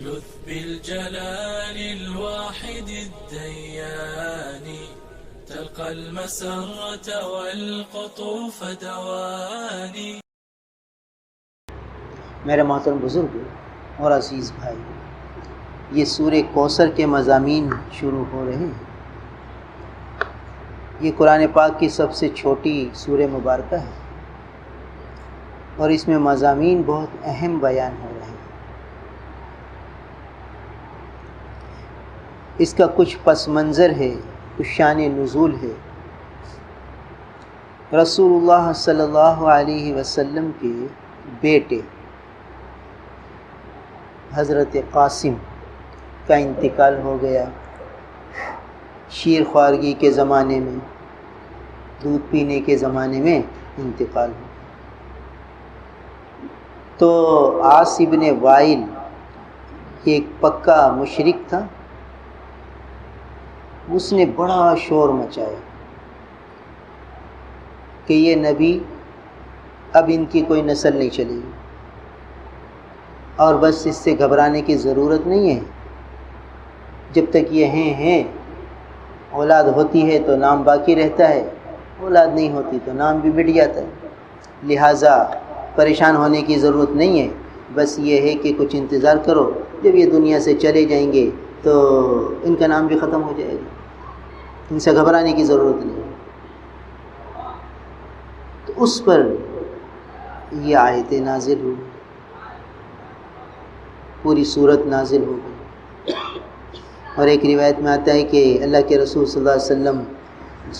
لذ بالجلال الواحد الديان تلقى المسرة والقطوف دواني. میرے محترم بزرگ اور عزیز بھائی، یہ سورہ کوثر کے مضامین شروع ہو رہے ہیں۔ یہ قرآن پاک کی سب سے چھوٹی سورہ مبارکہ ہے اور اس میں مضامین بہت اہم بیان ہو رہے ہیں۔ اس کا کچھ پس منظر ہے، کچھ شان نزول ہے۔ رسول اللہ صلی اللہ علیہ وسلم کے بیٹے حضرت قاسم کا انتقال ہو گیا۔ شیر خوارگی کے زمانے میں، دودھ پینے کے زمانے میں انتقال ہو۔ تو عاص ابن وائل ایک پکا مشرک تھا، اس نے بڑا شور مچایا کہ یہ نبی اب ان کی کوئی نسل نہیں چلے گی اور بس اس سے گھبرانے کی ضرورت نہیں ہے، جب تک یہ ہیں اولاد ہوتی ہے تو نام باقی رہتا ہے، اولاد نہیں ہوتی تو نام بھی مٹ جاتا ہے، لہٰذا پریشان ہونے کی ضرورت نہیں ہے، بس یہ ہے کہ کچھ انتظار کرو، جب یہ دنیا سے چلے جائیں گے تو ان کا نام بھی ختم ہو جائے گا، ان سے گھبرانے کی ضرورت نہیں ہے۔ تو اس پر یہ آیتیں نازل ہوئی، پوری صورت نازل ہو گئی۔ اور ایک روایت میں آتا ہے کہ اللہ کے رسول صلی اللہ علیہ وسلم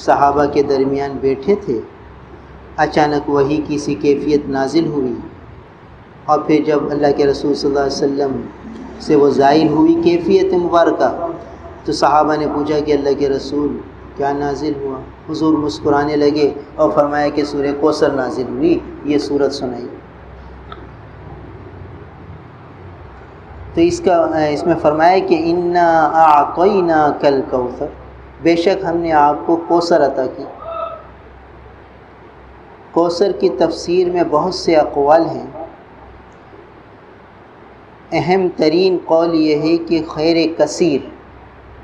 صحابہ کے درمیان بیٹھے تھے، اچانک وحی کی سی کیفیت نازل ہوئی، اور پھر جب اللہ کے رسول صلی اللہ علیہ وسلم سے وہ ظاہر ہوئی کیفیت مبارکہ، تو صحابہ نے پوچھا کہ اللہ کے رسول کیا نازل ہوا؟ حضور مسکرانے لگے اور فرمایا کہ سورہ کوثر نازل ہوئی، یہ سورت سنائی۔ تو اس میں فرمایا کہ انا اعطیناک الکوثر، بے شک ہم نے آپ کو کوثر عطا کی۔ کوثر کی تفسیر میں بہت سے اقوال ہیں، اہم ترین قول یہ ہے کہ خیر کثیر،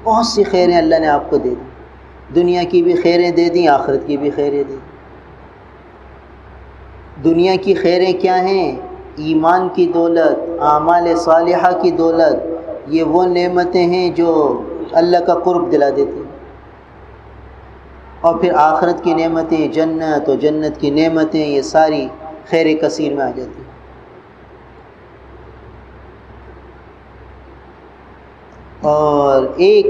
بہت سی خیریں اللہ نے آپ کو دے دی، دنیا کی بھی خیریں دے دیں، آخرت کی بھی خیریں دے دیں۔ دنیا کی خیریں کیا ہیں؟ ایمان کی دولت، اعمال صالحہ کی دولت، یہ وہ نعمتیں ہیں جو اللہ کا قرب دلا دیتی ہیں۔ اور پھر آخرت کی نعمتیں، جنت و جنت کی نعمتیں، یہ ساری خیر کثیر میں آ جاتی ہیں۔ اور ایک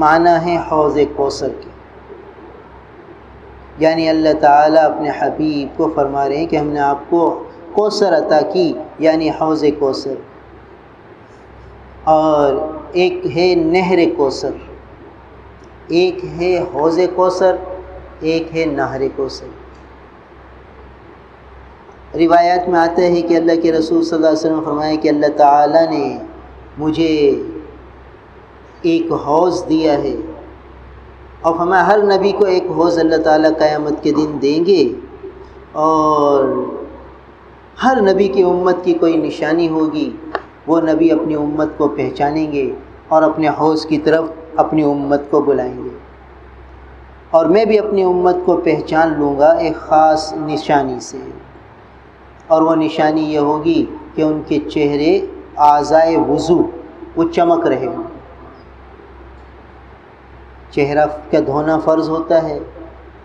معنی ہے حوض کوثر کی، یعنی اللہ تعالیٰ اپنے حبیب کو فرما رہے ہیں کہ ہم نے آپ کو کوثر عطا کی، یعنی حوض کوثر۔ اور ایک ہے نہر کوثر، ایک ہے حوض کوثر، ایک ہے نہر کوثر۔ روایات میں آتا ہے کہ اللہ کے رسول صلی اللہ علیہ وسلم فرمایا کہ اللہ تعالیٰ نے مجھے ایک حوض دیا ہے، اور ہمیں ہر نبی کو ایک حوض اللہ تعالیٰ قیامت کے دن دیں گے، اور ہر نبی کی امت کی کوئی نشانی ہوگی، وہ نبی اپنی امت کو پہچانیں گے اور اپنے حوض کی طرف اپنی امت کو بلائیں گے، اور میں بھی اپنی امت کو پہچان لوں گا ایک خاص نشانی سے، اور وہ نشانی یہ ہوگی کہ ان کے چہرے اعضائے وضو وہ چمک رہے ہوں۔ چہرہ کا دھونا فرض ہوتا ہے،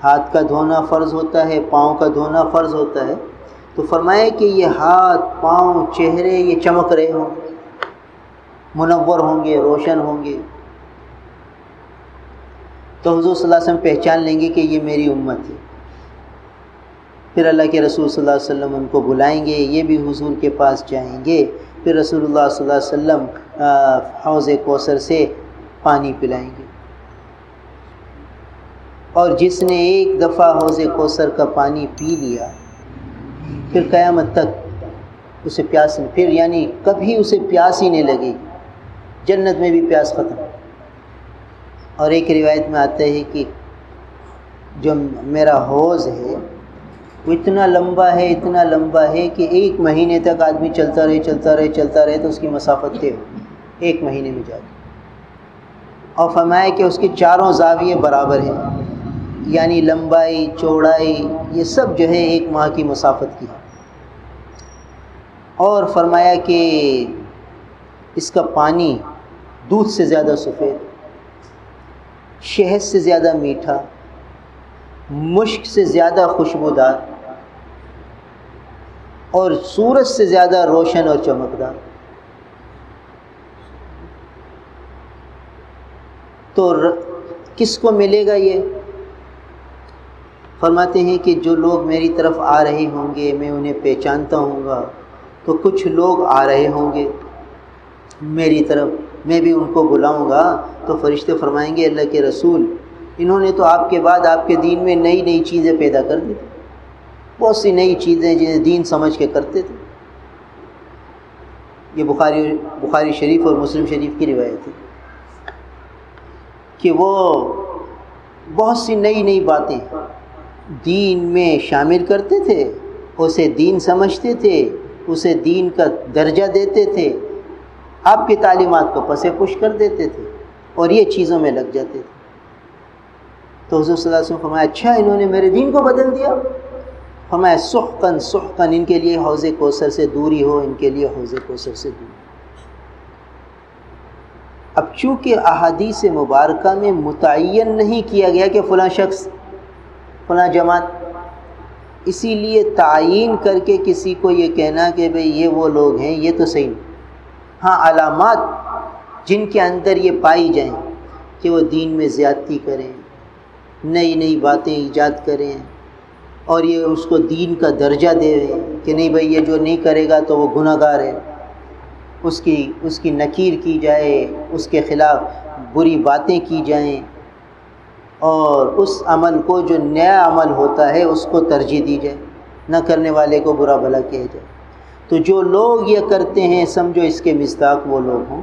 ہاتھ کا دھونا فرض ہوتا ہے، پاؤں کا دھونا فرض ہوتا ہے، تو فرمایا کہ یہ ہاتھ، پاؤں، چہرے یہ چمک رہے ہوں، منور ہوں گے، روشن ہوں گے، تو حضور صلی اللہ علیہ وسلم پہچان لیں گے کہ یہ میری امت ہے۔ پھر اللہ کے رسول صلی اللہ علیہ وسلم ان کو بلائیں گے، یہ بھی حضور کے پاس جائیں گے، پھر رسول اللہ صلی اللہ علیہ وسلم حوض کوثر سے پانی پلائیں گے، اور جس نے ایک دفعہ حوض کوثر کا پانی پی لیا، پھر قیامت تک اسے پیاس نہیں، پھر یعنی کبھی اسے پیاس ہی نہیں لگے گی، جنت میں بھی پیاس ختم۔ اور ایک روایت میں آتا ہے کہ جو میرا حوض ہے وہ اتنا لمبا ہے کہ 1 مہینے تک آدمی چلتا رہے تو اس کی مسافت طے ہو 1 مہینے میں جا کے. اور فرمایا کہ اس کے چاروں زاویے برابر ہیں، یعنی لمبائی چوڑائی یہ سب جو ہے 1 ماہ کی مسافت کی ہے. اور فرمایا کہ اس کا پانی دودھ سے زیادہ سفید، شہد سے زیادہ میٹھا، مشک سے زیادہ خوشبودار اور سورج سے زیادہ روشن اور چمکدار. تو کس کو ملے گا یہ؟ فرماتے ہیں کہ جو لوگ میری طرف آ رہے ہوں گے میں انہیں پہچانتا ہوں گا. تو کچھ لوگ آ رہے ہوں گے میری طرف، میں بھی ان کو بلاؤں گا تو فرشتے فرمائیں گے اللہ کے رسول انہوں نے تو آپ کے بعد آپ کے دین میں نئی چیزیں پیدا کر دی، بہت سی نئی چیزیں جنہیں دین سمجھ کے کرتے تھے. یہ بخاری شریف اور مسلم شریف کی روایت ہے کہ وہ بہت سی نئی باتیں دین میں شامل کرتے تھے، اسے دین سمجھتے تھے، اسے دین کا درجہ دیتے تھے، آپ کی تعلیمات کو پس پش کر دیتے تھے اور یہ چیزوں میں لگ جاتے تھے. تو حضور صلی اللہ علیہ وسلم فرمایا اچھا انہوں نے میرے دین کو بدل دیا. فرمایا سحقاً ان کے لیے حوض کوثر سے دوری ہو، ان کے لیے حوض کوثر سے دوری. اب چونکہ احادیث مبارکہ میں متعین نہیں کیا گیا کہ فلاں شخص فلاں جماعت، اسی لیے تعین کر کے کسی کو یہ کہنا کہ بھئی یہ وہ لوگ ہیں یہ تو صحیح نہیں. ہاں علامات جن کے اندر یہ پائی جائیں کہ وہ دین میں زیادتی کریں، نئی باتیں ایجاد کریں اور یہ اس کو دین کا درجہ دے کہ نہیں بھئی یہ جو نہیں کرے گا تو وہ گناہ گار ہے، اس کی نکیر کی جائے، اس کے خلاف بری باتیں کی جائیں اور اس عمل کو جو نیا عمل ہوتا ہے اس کو ترجیح دی جائے، نہ کرنے والے کو برا بھلا کہا جائے. تو جو لوگ یہ کرتے ہیں سمجھو اس کے مصداق وہ لوگ ہوں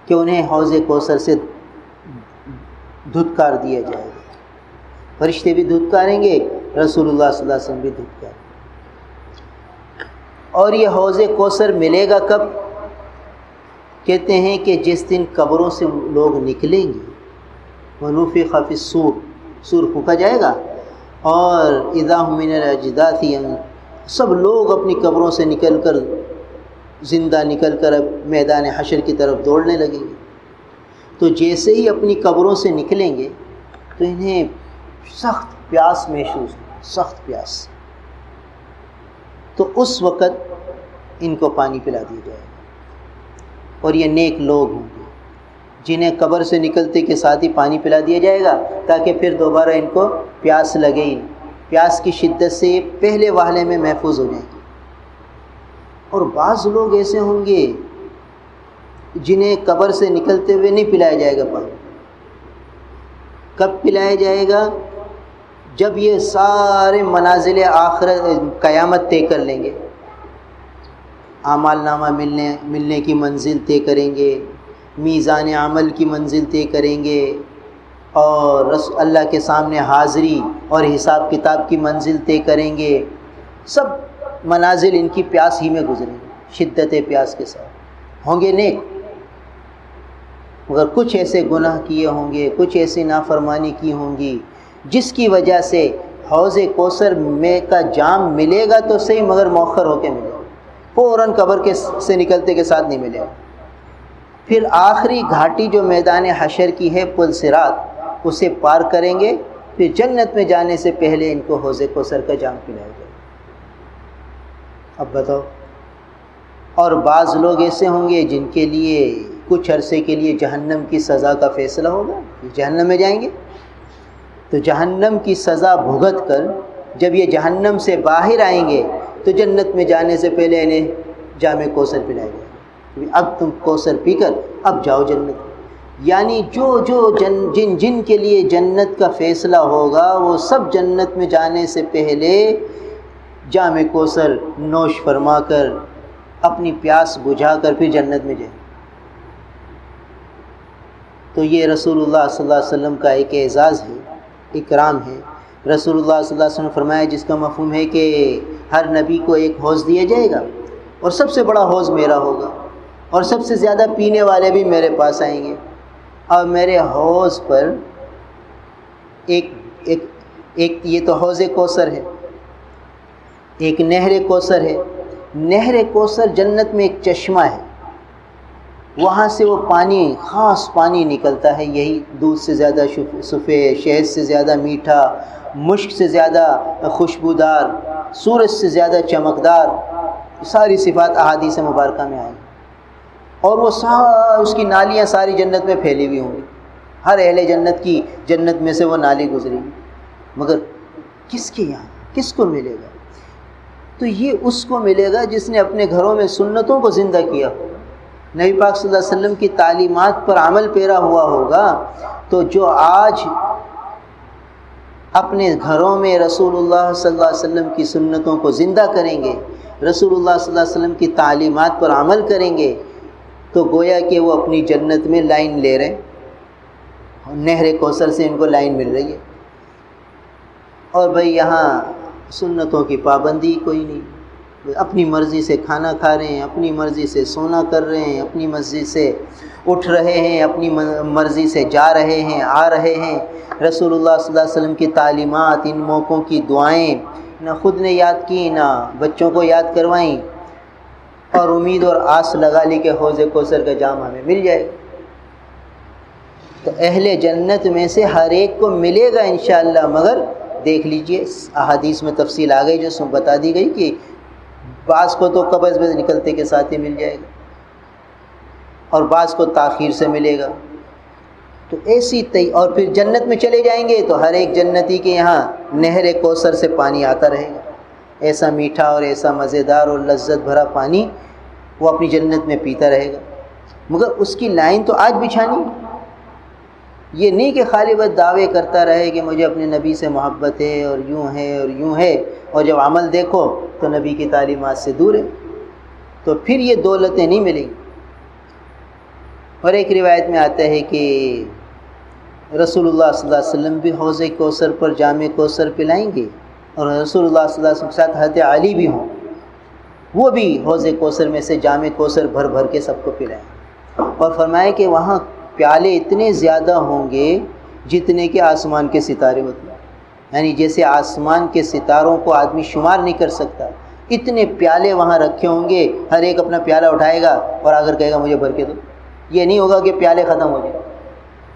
کہ انہیں حوض کوثر سے دھتکار دیا جائے گا. فرشتے بھی دھتکاریں گے، رسول اللہ صلی اللہ علیہ وسلم بھی دھتکاریں گے. اور یہ حوض کوثر ملے گا کب؟ کہتے ہیں کہ جس دن قبروں سے لوگ نکلیں گے، وَنُفِخَ فِي الصُّورِ، سور پھونکا جائے گا اور اِذَا هُم مِنَ الْأَجْدَاثِ، سب لوگ اپنی قبروں سے نکل کر زندہ نکل کر اب میدان حشر کی طرف دوڑنے لگیں گے. تو جیسے ہی اپنی قبروں سے نکلیں گے تو انہیں سخت پیاس محسوس ہو، سخت پیاس. تو اس وقت ان کو پانی پلا دیا جائے گا اور یہ نیک لوگ ہوں گے جنہیں قبر سے نکلتے کے ساتھ ہی پانی پلا دیا جائے گا تاکہ پھر دوبارہ ان کو پیاس لگے ہی نہیں. پیاس کی شدت سے پہلے واہلے میں محفوظ ہو جائیں گے. اور بعض لوگ ایسے ہوں گے جنہیں قبر سے نکلتے ہوئے نہیں پلایا جائے گا پانی. کب پلایا جائے گا؟ جب یہ سارے منازل آخرت قیامت طے کر لیں گے، اعمال نامہ ملنے کی منزل طے کریں گے، میزان عمل کی منزل طے کریں گے اور اللہ کے سامنے حاضری اور حساب کتاب کی منزل طے کریں گے. سب منازل ان کی پیاس ہی میں گزریں گے، شدت پیاس کے ساتھ. ہوں گے نیک، مگر کچھ ایسے گناہ کیے ہوں گے، کچھ ایسی نافرمانی کی ہوں گی جس کی وجہ سے حوض کوثر میں کا جام ملے گا تو صحیح مگر مؤخر ہو کے ملے گا، فوراً قبر سے نکلتے کے ساتھ نہیں ملے گا. پھر آخری گھاٹی جو میدان حشر کی ہے پل صراط، اسے پار کریں گے، پھر جنت میں جانے سے پہلے ان کو حوض کوثر کا جام پلایا جائے گا. اب بتاؤ. اور بعض لوگ ایسے ہوں گے جن کے لیے کچھ عرصے کے لیے جہنم کی سزا کا فیصلہ ہوگا، یہ جہنم میں جائیں گے. تو جہنم کی سزا بھگت کر جب یہ جہنم سے باہر آئیں گے تو جنت میں جانے سے پہلے انہیں جام کوثر پلایا جائے گا. اب تم کوثر پی کر اب جاؤ جنت. یعنی جو جن کے لیے جنت کا فیصلہ ہوگا وہ سب جنت میں جانے سے پہلے جام کوثر نوش فرما کر اپنی پیاس بجھا کر پھر جنت میں جائیں. تو یہ رسول اللہ صلی اللہ علیہ وسلم کا ایک اعزاز ہے، اکرام ہے رسول اللہ صلی اللہ علیہ وسلم نے فرمایا جس کا مفہوم ہے کہ ہر نبی کو ایک حوض دیا جائے گا اور سب سے بڑا حوض میرا ہوگا اور سب سے زیادہ پینے والے بھی میرے پاس آئیں گے، اور میرے حوض پر ایک یہ تو حوض کوثر ہے، ایک نہر کوثر ہے۔ نہر کوثر جنت میں ایک چشمہ ہے، وہاں سے وہ پانی، خاص پانی نکلتا ہے، یہی دودھ سے زیادہ سفید، شہد سے زیادہ میٹھا، مشک سے زیادہ خوشبودار، سورج سے زیادہ چمکدار، ساری صفات احادیث مبارکہ میں آئی، اور وہ اس کی نالیاں ساری جنت میں پھیلی ہوئی ہوں گی، ہر اہل جنت کی جنت میں سے وہ نالی گزرے گی، مگر کس کے یہاں، کس کو ملے گا؟ تو یہ اس کو ملے گا جس نے اپنے گھروں میں سنتوں کو زندہ کیا ہوگا، نبی پاک صلی اللہ علیہ وسلم کی تعلیمات پر عمل پیرا ہوا ہوگا۔ تو جو آج اپنے گھروں میں رسول اللہ صلی اللہ علیہ وسلم کی سنتوں کو زندہ کریں گے، رسول اللہ صلی اللہ علیہ وسلم کی تعلیمات پر عمل کریں گے، تو گویا کہ وہ اپنی جنت میں لائن لے رہے ہیں، نہر کوثر سے ان کو لائن مل رہی ہے۔ اور بھئی یہاں سنتوں کی پابندی کوئی نہیں، اپنی مرضی سے کھانا کھا رہے ہیں، اپنی مرضی سے سونا کر رہے ہیں، اپنی مرضی سے اٹھ رہے ہیں، اپنی مرضی سے جا رہے ہیں، آ رہے ہیں۔ رسول اللہ صلی اللہ علیہ وسلم کی تعلیمات، ان موقعوں کی دعائیں نہ خود نے یاد کی نہ بچوں کو یاد کروائیں، اور امید اور آس لگا لی کہ حوض کوثر کا جام ہمیں مل جائے گا۔ تو اہل جنت میں سے ہر ایک کو ملے گا انشاءاللہ، مگر دیکھ لیجئے احادیث میں تفصیل آ گئی جو بتا دی گئی کہ بعض کو تو قبض میں نکلتے کے ساتھ ہی مل جائے گا اور بعض کو تاخیر سے ملے گا۔ تو ایسی اور پھر جنت میں چلے جائیں گے تو ہر ایک جنتی کے یہاں نہر کوثر سے پانی آتا رہے گا، ایسا میٹھا اور ایسا مزیدار اور لذت بھرا پانی وہ اپنی جنت میں پیتا رہے گا، مگر اس کی لائن تو آج بچھانی۔ یہ نہیں کہ خالی بس دعوے کرتا رہے کہ مجھے اپنے نبی سے محبت ہے اور یوں ہے اور یوں ہے، اور جب عمل دیکھو تو نبی کی تعلیمات سے دور ہے، تو پھر یہ دولتیں نہیں ملیں گی۔ اور ایک روایت میں آتا ہے کہ رسول اللہ صلی اللہ علیہ وسلم بھی حوض کوثر پر جام کوثر پلائیں گے، اور رسول اللہ صلی اللہ علیہ وسلم کے ساتھ حضرت علی بھی ہوں، وہ بھی حوض کوثر میں سے جام کوثر بھر بھر کے سب کو پلائیں، اور فرمایا کہ وہاں پیالے اتنے زیادہ ہوں گے جتنے کہ آسمان کے ستارے ہوتے ہیں، یعنی جیسے آسمان کے ستاروں کو آدمی شمار نہیں کر سکتا، اتنے پیالے وہاں رکھے ہوں گے، ہر ایک اپنا پیالہ اٹھائے گا اور آ کر کہے گا مجھے بھر کے دو۔ یہ نہیں ہوگا کہ پیالے ختم ہو جائیں،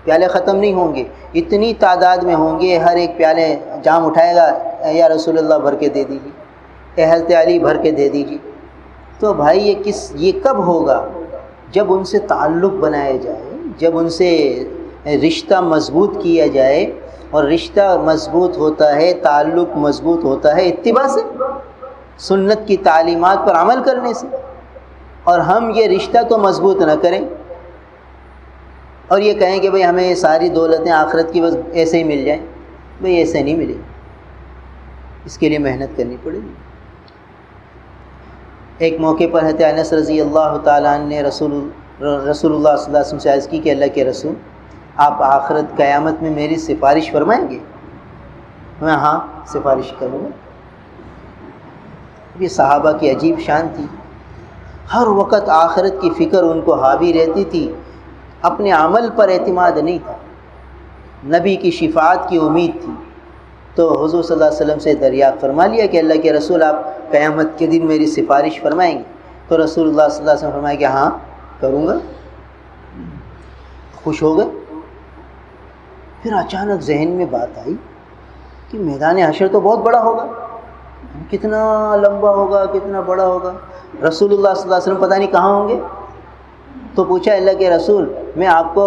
پیالے ختم نہیں ہوں گے، اتنی تعداد میں ہوں گے، ہر ایک پیالے جام اٹھائے گا، یا رسول اللہ بھر کے دے دیجیے، اے حضرت علی بھر کے دے دیجیے۔ تو بھائی یہ کب ہوگا؟ جب ان سے تعلق بنایا جائے، جب ان سے رشتہ مضبوط کیا جائے، اور رشتہ مضبوط ہوتا ہے، تعلق مضبوط ہوتا ہے اتباع سے، سنت کی تعلیمات پر عمل کرنے سے۔ اور ہم یہ رشتہ تو مضبوط نہ کریں اور یہ کہیں کہ بھئی ہمیں یہ ساری دولتیں آخرت کی بس ایسے ہی مل جائیں، بھئی ایسے نہیں ملے، اس کے لیے محنت کرنی پڑے گی۔ ایک موقع پر حضرت انس رضی اللہ تعالیٰ عنہ نے رسول اللہ صلی اللہ علیہ وسلم سے عرض کی کہ اللہ کے رسول، آپ آخرت قیامت میں میری سفارش فرمائیں گے؟ میں ہاں سفارش کروں گا۔ یہ صحابہ کی عجیب شان تھی، ہر وقت آخرت کی فکر ان کو حاوی رہتی تھی، اپنے عمل پر اعتماد نہیں تھا، نبی کی شفاعت کی امید تھی۔ تو حضور صلی اللہ علیہ وسلم سے دریافت فرما لیا کہ اللہ کے رسول آپ قیامت کے دن میری سفارش فرمائیں گے؟ تو رسول اللہ صلی اللہ علیہ وسلم فرمایا کہ ہاں کروں گا۔ خوش ہو گئے۔ پھر اچانک ذہن میں بات آئی کہ میدان حشر تو بہت بڑا ہوگا، کتنا لمبا ہوگا، کتنا بڑا ہوگا، رسول اللہ صلی اللہ علیہ وسلم پتہ نہیں کہاں ہوں گے۔ تو پوچھا اللہ کے رسول میں آپ کو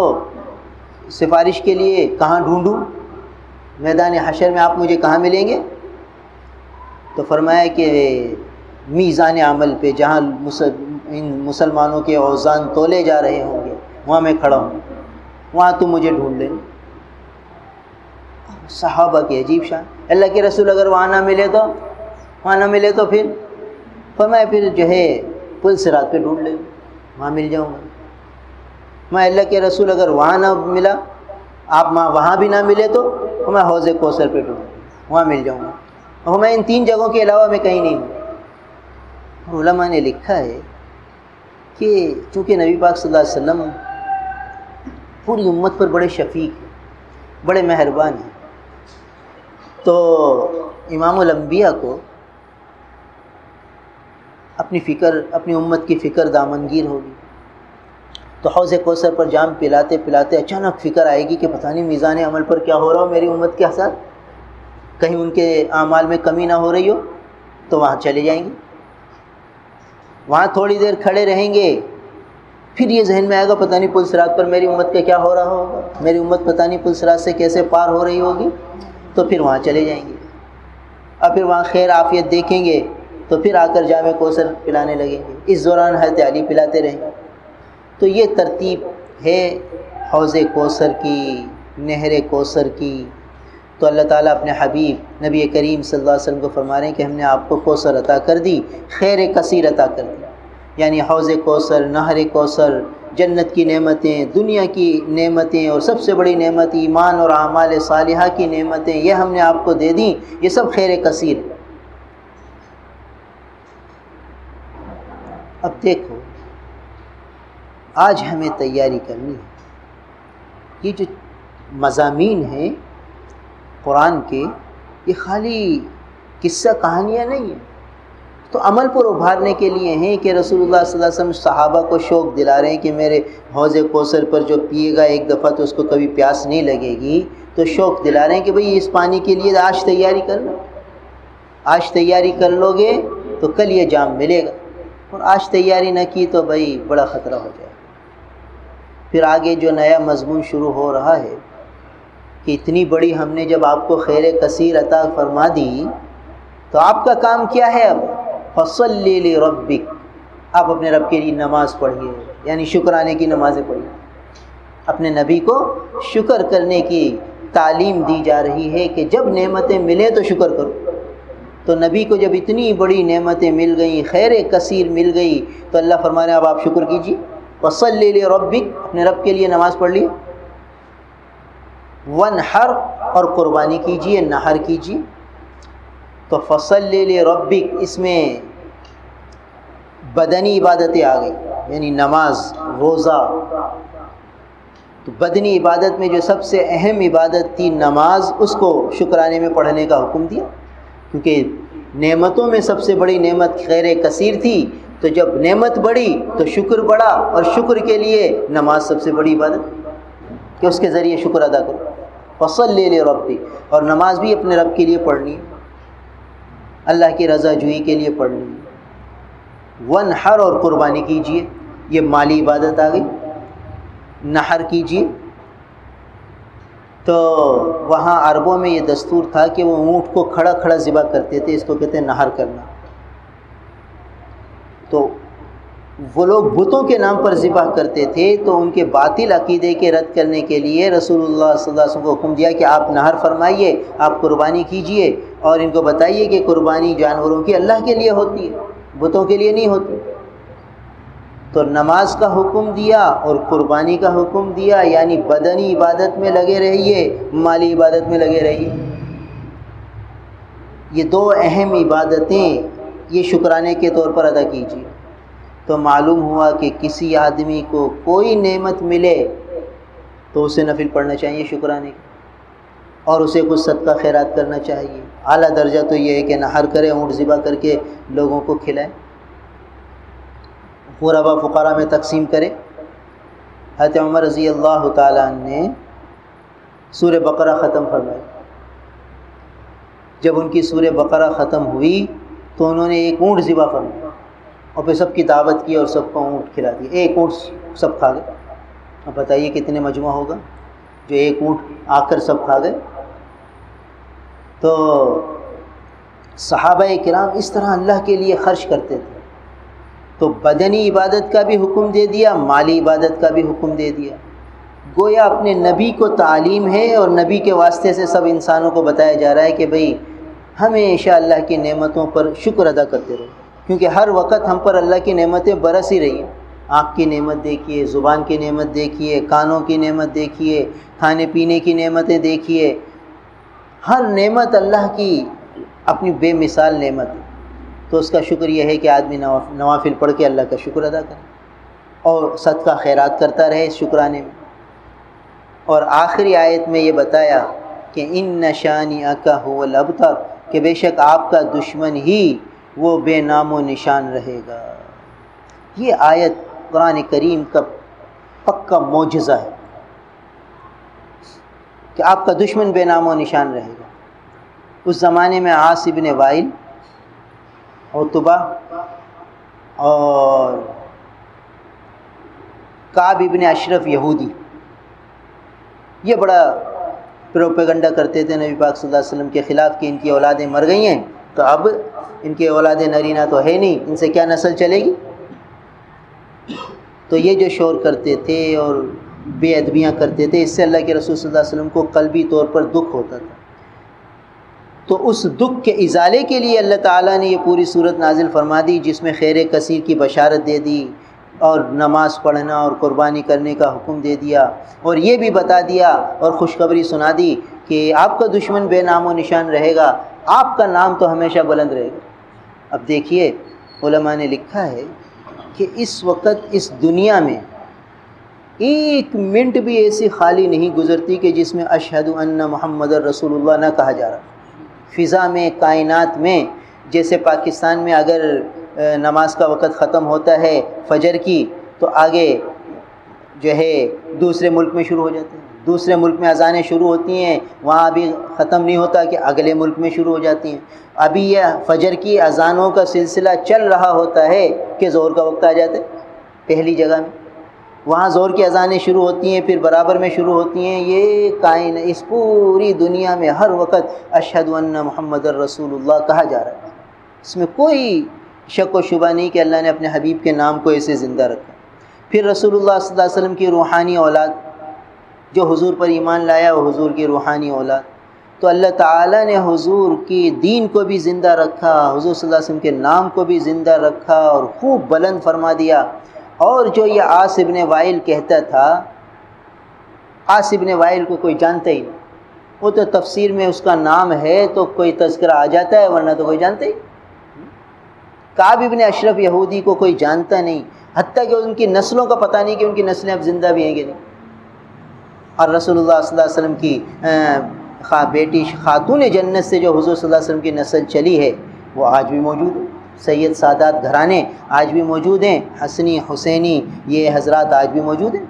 سفارش کے لیے کہاں ڈھونڈوں، میدان حشر میں آپ مجھے کہاں ملیں گے؟ تو فرمایا کہ میزان عمل پہ جہاں ان مسلمانوں کے اوزان تولے جا رہے ہوں گے وہاں میں کھڑا ہوں، وہاں تم مجھے ڈھونڈ لینا۔ صحابہ کی عجیب شان، اللہ کے رسول اگر وہاں نہ ملے تو پھر فرمایا پھر جو ہے پل صراط پہ ڈھونڈ لیں، وہاں مل جاؤں گا۔ میں اللہ کے رسول اگر وہاں نہ ملا، آپ وہاں بھی نہ ملے تو میں حوض کوثر پہ ڈھونڈوں۔ وہاں مل جاؤں گا، اور میں ان 3 جگہوں کے علاوہ میں کہیں نہیں ہوں۔ اور علماء نے لکھا ہے کہ چونکہ نبی پاک صلی اللہ علیہ وسلم پوری امت پر بڑے شفیق ہیں، بڑے مہربان ہیں، تو امام الانبیاء کو اپنی امت کی فکر دامنگیر ہوگی، تو حوض کوثر پر جام پلاتے پلاتے اچانک فکر آئے گی کہ پتہ نہیں میزان عمل پر کیا ہو رہا ہو میری امت کے ساتھ، کہیں ان کے اعمال میں کمی نہ ہو رہی ہو، تو وہاں چلے جائیں گے، وہاں تھوڑی دیر کھڑے رہیں گے، پھر یہ ذہن میں آئے گا پتہ نہیں پل صراط پر میری امت کا کیا ہو رہا ہوگا، میری امت پتہ نہیں پل صراط سے کیسے پار ہو رہی ہوگی، تو پھر وہاں چلے جائیں گے، اور پھر وہاں خیر عافیت دیکھیں گے، تو پھر آ کر جام کوثر پلانے لگیں گے، اس دوران حضرت علی پلاتے رہیں گے۔ تو یہ ترتیب ہے حوض کوثر کی، نہر کوثر کی۔ تو اللہ تعالیٰ اپنے حبیب نبی کریم صلی اللہ علیہ وسلم کو فرما رہے ہیں کہ ہم نے آپ کو کوثر عطا کر دی، خیر کثیر عطا کر دی، یعنی حوض کوثر، نہر کوثر، جنت کی نعمتیں، دنیا کی نعمتیں، اور سب سے بڑی نعمت ایمان اور اعمال صالحہ کی نعمتیں، یہ ہم نے آپ کو دے دیں، یہ سب خیر کثیر۔ اب دیکھو آج ہمیں تیاری کرنی ہے، یہ جو مضامین ہیں قرآن کے، یہ خالی قصہ کہانیاں نہیں ہیں، تو عمل پر ابھارنے کے لیے ہیں کہ رسول اللہ صلی اللہ علیہ وسلم صحابہ کو شوق دلا رہے ہیں کہ میرے حوض کوثر پر جو پیے گا ایک دفعہ تو اس کو کبھی پیاس نہیں لگے گی، تو شوق دلا رہے ہیں کہ بھئی اس پانی کے لیے آج تیاری کر لو، آج تیاری کر لو گے تو کل یہ جام ملے گا، اور آج تیاری نہ کی تو بھئی بڑا خطرہ ہو جائے گا۔ پھر آگے جو نیا مضمون شروع ہو رہا ہے کہ اتنی بڑی ہم نے جب آپ کو خیر کثیر عطا فرما دی، تو آپ کا کام کیا ہے؟ اب فصلی لربک، آپ اپنے رب کے لیے نماز پڑھیے، یعنی شکرانے کی نمازیں پڑھیے۔ اپنے نبی کو شکر کرنے کی تعلیم دی جا رہی ہے کہ جب نعمتیں ملیں تو شکر کرو۔ تو نبی کو جب اتنی بڑی نعمتیں مل گئیں، خیر کثیر مل گئی، تو اللہ فرما رہے ہیں اب آپ شکر کیجیے۔ فصلی لربک، اپنے رب کے لیے نماز پڑھ لیے، وانحر، اور قربانی کیجیے، نحر کیجیے۔ تو فصلی لربک، اس میں بدنی عبادتیں آ گئی، یعنی نماز، روزہ۔ تو بدنی عبادت میں جو سب سے اہم عبادت تھی نماز، اس کو شکرانے میں پڑھنے کا حکم دیا، کیونکہ نعمتوں میں سب سے بڑی نعمت خیر کثیر تھی، تو جب نعمت بڑی تو شکر بڑا، اور شکر کے لیے نماز سب سے بڑی عبادت کہ اس کے ذریعے شکر ادا کرو۔ فصلی لربک، اور نماز بھی اپنے رب کے لیے پڑھنی ہے، اللہ کی رضا جوئی کے لیے پڑھنی ہے۔ وانحر، اور قربانی کیجیے، یہ مالی عبادت آ گئی۔ نحر کیجیے، تو وہاں عربوں میں یہ دستور تھا کہ وہ اونٹ کو کھڑا کھڑا ذبح کرتے تھے، اس کو کہتے ہیں نحر کرنا۔ تو وہ لوگ بتوں کے نام پر ذبح کرتے تھے، تو ان کے باطل عقیدے کے رد کرنے کے لیے رسول اللہ صلی اللہ علیہ وسلم کو حکم دیا کہ آپ نحر فرمائیے، آپ قربانی کیجئے، اور ان کو بتائیے کہ قربانی جانوروں کی اللہ کے لیے ہوتی ہے، بتوں کے لیے نہیں ہوتی۔ تو نماز کا حکم دیا اور قربانی کا حکم دیا، یعنی بدنی عبادت میں لگے رہیے، مالی عبادت میں لگے رہیے۔ یہ دو اہم عبادتیں یہ شکرانے کے طور پر ادا کیجیے۔ تو معلوم ہوا کہ کسی آدمی کو کوئی نعمت ملے تو اسے نفل پڑھنا چاہیے شکرانے کا، اور اسے کچھ صدقہ خیرات کرنا چاہیے۔ اعلیٰ درجہ تو یہ ہے کہ نحر کرے، اونٹ ذبح کر کے لوگوں کو کھلائے، غربا فقراء میں تقسیم کرے۔ حضرت عمر رضی اللہ تعالیٰ عنہ نے سورہ بقرہ ختم فرمائی۔ جب ان کی سورہ بقرہ ختم ہوئی تو انہوں نے ایک اونٹ ذبح فرمایا، اور پھر سب کی دعوت کی اور سب کو اونٹ کھلا دیا۔ ایک اونٹ سب کھا گئے۔ اب بتائیے کتنے مجموعہ ہوگا جو ایک اونٹ آ کر سب کھا گئے۔ تو صحابہ کرام اس طرح اللہ کے لیے خرچ کرتے تھے۔ تو بدنی عبادت کا بھی حکم دے دیا، مالی عبادت کا بھی حکم دے دیا۔ گویا اپنے نبی کو تعلیم ہے، اور نبی کے واسطے سے سب انسانوں کو بتایا جا رہا ہے کہ بھئی ہمیشہ اللہ کی نعمتوں پر شکر ادا کرتے رہو، کیونکہ ہر وقت ہم پر اللہ کی نعمتیں برس ہی رہی ہیں۔ آنکھ کی نعمت دیکھیے، زبان کی نعمت دیکھیے، کانوں کی نعمت دیکھیے، کھانے پینے کی نعمتیں دیکھیے، ہر نعمت اللہ کی اپنی بے مثال نعمت ہے، تو اس کا شکر یہ ہے کہ آدمی نوافل پڑھ کے اللہ کا شکر ادا کرے اور صدقہ خیرات کرتا رہے اس شکرانے میں۔ اور آخری آیت میں یہ بتایا کہ ان شانئک هو الابتر، کہ بے شک آپ کا دشمن ہی وہ بے نام و نشان رہے گا۔ یہ آیت قرآن کریم کا پکا معجزہ ہے کہ آپ کا دشمن بے نام و نشان رہے گا۔ اس زمانے میں عاص بن وائل، عتبہ اور کعب ابن اشرف یہودی، یہ بڑا پروپیگنڈا کرتے تھے نبی پاک صلی اللہ علیہ وسلم کے خلاف کہ ان کی اولادیں مر گئی ہیں تو اب ان کی اولادیں نرینہ تو ہے نہیں، ان سے کیا نسل چلے گی۔ تو یہ جو شور کرتے تھے اور بے ادبیاں کرتے تھے، اس سے اللہ کے رسول صلی اللہ علیہ وسلم کو قلبی طور پر دکھ ہوتا تھا۔ تو اس دکھ کے ازالے کے لیے اللہ تعالیٰ نے یہ پوری صورت نازل فرما دی، جس میں خیر کثیر کی بشارت دے دی اور نماز پڑھنا اور قربانی کرنے کا حکم دے دیا، اور یہ بھی بتا دیا اور خوشخبری سنا دی کہ آپ کا دشمن بے نام و نشان رہے گا، آپ کا نام تو ہمیشہ بلند رہے گا۔ اب دیکھیے علماء نے لکھا ہے کہ اس وقت اس دنیا میں ایک منٹ بھی ایسی خالی نہیں گزرتی کہ جس میں اشہد ان محمد رسول اللہ نہ کہا جا رہا۔ فضا میں، کائنات میں، جیسے پاکستان میں اگر نماز کا وقت ختم ہوتا ہے فجر کی تو آگے جو ہے دوسرے ملک میں شروع ہو جاتے ہیں، دوسرے ملک میں اذانیں شروع ہوتی ہیں، وہاں ابھی ختم نہیں ہوتا کہ اگلے ملک میں شروع ہو جاتی ہیں۔ ابھی یہ فجر کی اذانوں کا سلسلہ چل رہا ہوتا ہے کہ ظہر کا وقت آ جاتا ہے پہلی جگہ میں، وہاں ظہر کی اذانیں شروع ہوتی ہیں، پھر برابر میں شروع ہوتی ہیں۔ یہ کائنات، اس پوری دنیا میں ہر وقت اشہد ان محمد رسول اللہ کہا جا رہا ہے، اس میں کوئی شک و شبہ نہیں کہ اللہ نے اپنے حبیب کے نام کو ایسے زندہ رکھا۔ پھر رسول اللہ صلی اللہ علیہ وسلم کی روحانی اولاد، جو حضور پر ایمان لایا وہ حضور کی روحانی اولاد، تو اللہ تعالیٰ نے حضور کی دین کو بھی زندہ رکھا، حضور صلی اللہ علیہ وسلم کے نام کو بھی زندہ رکھا اور خوب بلند فرما دیا۔ اور جو یہ عاص ابن وائل کہتا تھا، عاص ابن وائل کو کوئی جانتا ہی نہیں، وہ تو تفسیر میں اس کا نام ہے تو کوئی تذکرہ آ جاتا ہے، ورنہ تو کوئی جانتا ہی۔ کعب ابن اشرف یہودی کو کوئی جانتا نہیں، حتیٰ کہ ان کی نسلوں کا پتہ نہیں کہ ان کی نسلیں اب زندہ بھی ہیں کہ نہیں۔ اور رسول اللہ صلی اللہ علیہ وسلم کی بیٹی خاتون جنت سے جو حضور صلی اللہ علیہ وسلم کی نسل چلی ہے وہ آج بھی موجود ہے، سید سادات گھرانے آج بھی موجود ہیں، حسنی حسینی یہ حضرات آج بھی موجود ہیں۔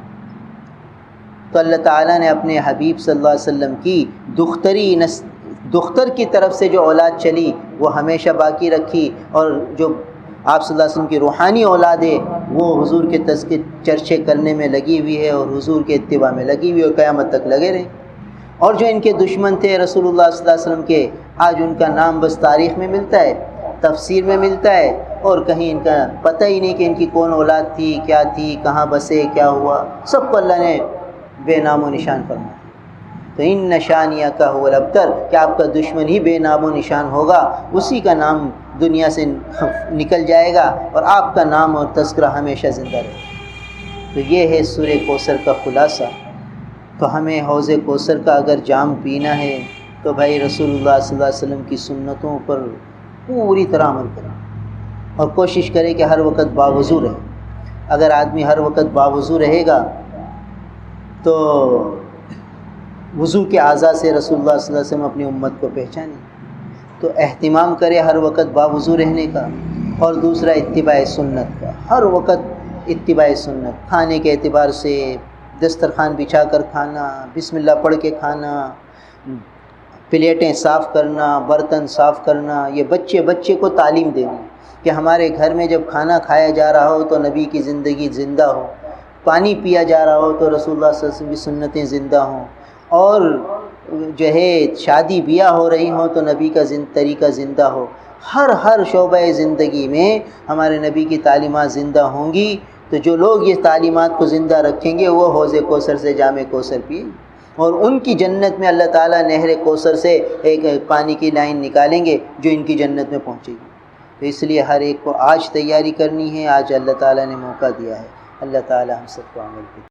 تو اللہ تعالیٰ نے اپنے حبیب صلی اللہ علیہ وسلم کی دختر کی طرف سے جو اولاد چلی وہ ہمیشہ باقی رکھی، اور جو آپ صلی اللہ علیہ وسلم کی روحانی اولاد ہے وہ حضور کے تذکر چرچے کرنے میں لگی ہوئی ہے اور حضور کے اتباع میں لگی ہوئی ہے اور قیامت تک لگے رہے۔ اور جو ان کے دشمن تھے رسول اللہ صلی اللہ علیہ وسلم کے، آج ان کا نام بس تاریخ میں ملتا ہے، تفسیر میں ملتا ہے، اور کہیں ان کا پتہ ہی نہیں کہ ان کی کون اولاد تھی، کیا تھی، کہاں بسے، کیا ہوا، سب کو اللہ نے بے نام و نشان فرمایا۔ تو ان شانئک هو الابتر، کہ آپ کا دشمن ہی بے نام و نشان ہوگا، اسی کا نام دنیا سے نکل جائے گا اور آپ کا نام اور تذکرہ ہمیشہ زندہ رہے گا۔ تو یہ ہے سورہ کوثر کا خلاصہ۔ تو ہمیں حوض کوثر کا اگر جام پینا ہے تو بھائی رسول اللہ صلی اللہ علیہ وسلم کی سنتوں پر پوری طرح عمل کریں اور کوشش کرے کہ ہر وقت باوضو رہے۔ اگر آدمی ہر وقت باوضو رہے گا تو وضو کے اعضاء سے رسول اللہ صلی اللہ علیہ وسلم اپنی امت کو پہچانے۔ تو اہتمام کرے ہر وقت باوضو رہنے کا، اور دوسرا اتباع سنت کا، ہر وقت اتباع سنت، کھانے کے اعتبار سے دسترخوان بچھا کر کھانا، بسم اللہ پڑھ کے کھانا، پلیٹیں صاف کرنا، برتن صاف کرنا، یہ بچے کو تعلیم دینی کہ ہمارے گھر میں جب کھانا کھایا جا رہا ہو تو نبی کی زندگی زندہ ہو، پانی پیا جا رہا ہو تو رسول اللہ صلی اللہ علیہ وسلم کی سنتیں زندہ ہوں، اور جو ہے شادی بیاہ ہو رہی ہوں تو نبی کا طریقہ زندہ ہو۔ ہر شعبہ زندگی میں ہمارے نبی کی تعلیمات زندہ ہوں گی، تو جو لوگ یہ تعلیمات کو زندہ رکھیں گے وہ حوض کوثر سے جام کوثر پئیں، اور ان کی جنت میں اللہ تعالیٰ نہر کوثر سے ایک پانی کی لائن نکالیں گے جو ان کی جنت میں پہنچے گی۔ تو اس لیے ہر ایک کو آج تیاری کرنی ہے، آج اللہ تعالیٰ نے موقع دیا ہے۔ اللہ تعالیٰ ہم سب کو عمل کی